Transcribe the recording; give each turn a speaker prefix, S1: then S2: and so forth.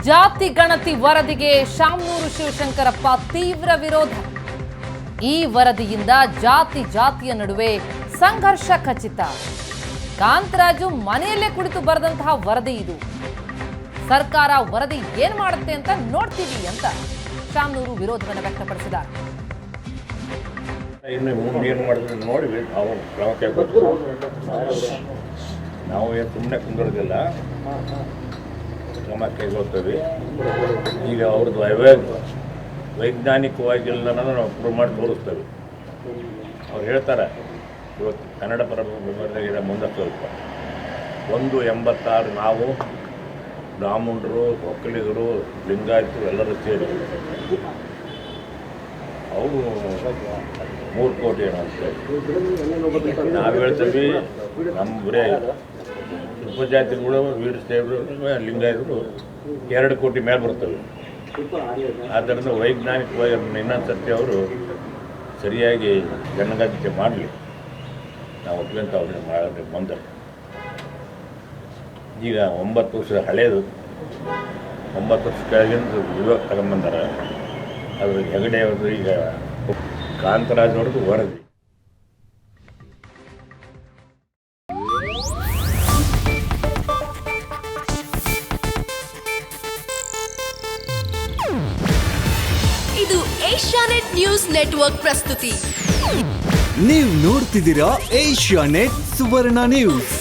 S1: ಜಾತಿ ಗಣತಿ ವರದಿಗೆ ಶಾಮನೂರು ಶಿವಶಂಕರಪ್ಪ ತೀವ್ರ ವಿರೋಧ. ಈ ವರದಿಯಿಂದ ಜಾತಿಯ ನಡುವೆ ಸಂಘರ್ಷ ಖಚಿತ. ಕಾಂತರಾಜು ಮನೆಯಲ್ಲೇ ಕುಳಿತು ಬರೆದಂತಹ ವರದಿ ಇದು. ಸರ್ಕಾರ ವರದಿ ಏನ್ ಮಾಡುತ್ತೆ ಅಂತ ನೋಡ್ತೀವಿ ಅಂತ ಶಾಮನೂರು ವಿರೋಧವನ್ನು ವ್ಯಕ್ತಪಡಿಸಿದ್ದಾರೆ.
S2: ಇನ್ನು ಮುಂದೆ ಏನು ಮಾಡಿದ್ರೆ ನೋಡಿ ನಾವು ಕ್ರಮ ನಾವು ಏನು ಸುಮ್ಮನೆ ಕುಂದಿರೋದಿಲ್ಲ, ಕ್ರಮ ಕೈಗೊಳ್ತೇವೆ. ಈಗ ಅವ್ರದ್ದು ವೈಜ್ಞಾನಿಕವಾಗಿಲ್ಲ ನಾವು ಪ್ರೂವ್ ಮಾಡಿ ತೋರಿಸ್ತೇವೆ. ಅವ್ರು ಹೇಳ್ತಾರೆ ಇವತ್ತು ಕನ್ನಡ ಪರವಾಗಿರೋ ಮುಂದೆ ಸ್ವಲ್ಪ 186 ನಾವು ಬ್ರಾಹ್ಮಣರು, ಒಕ್ಕಲಿಗರು, ಲಿಂಗಾಯತರು ಎಲ್ಲರೂ ಸೇರಿ ಅವರು 3 ಕೋಟಿ ಏನೋ ಅಂತ ನಾವು ಹೇಳ್ತೀವಿ. ನಮ್ಮ ಬರೇ ಉಪಜಾತಿಗಳು, ವೀರಶೈವರು, ಲಿಂಗಾಯತರು 2 ಕೋಟಿ ಮೇಲೆ ಬರ್ತವೆ. ಆದ್ದರಿಂದ ವೈಜ್ಞಾನಿಕವಾಗಿ ಇನ್ನೊಂದು ಸತ್ಯ ಅವರು ಸರಿಯಾಗಿ ಜನಗಣತಿ ಮಾಡಲಿ, ನಾವು ಒಪ್ಪಿಗೆಂತ ಅವ್ರನ್ನ ಮಾಡಿ ಬಂದರು. ಈಗ 9 ವರ್ಷ ಹಳೇದು, 9 ವರ್ಷ ಕೆಳಗಿಂದ ವಿವೇಕ ತಗೊಂಬಂದಾರೆ. ಅದ್ರ ಹೆಗಡೆ ಅವ್ರದ್ದು ಈಗ ಕಾಂತರಾಜ್ ಅವ್ರದ್ದು ವರದಿ.
S3: ಇದು ಏಷ್ಯಾನೆಟ್ ನ್ಯೂಸ್ ನೆಟ್ವರ್ಕ್ ಪ್ರಸ್ತುತಿ.
S4: ನೀವು ನೋಡ್ತಿದ್ದೀರಾ ಏಷ್ಯಾನೆಟ್ ಸುವರ್ಣ ನ್ಯೂಸ್.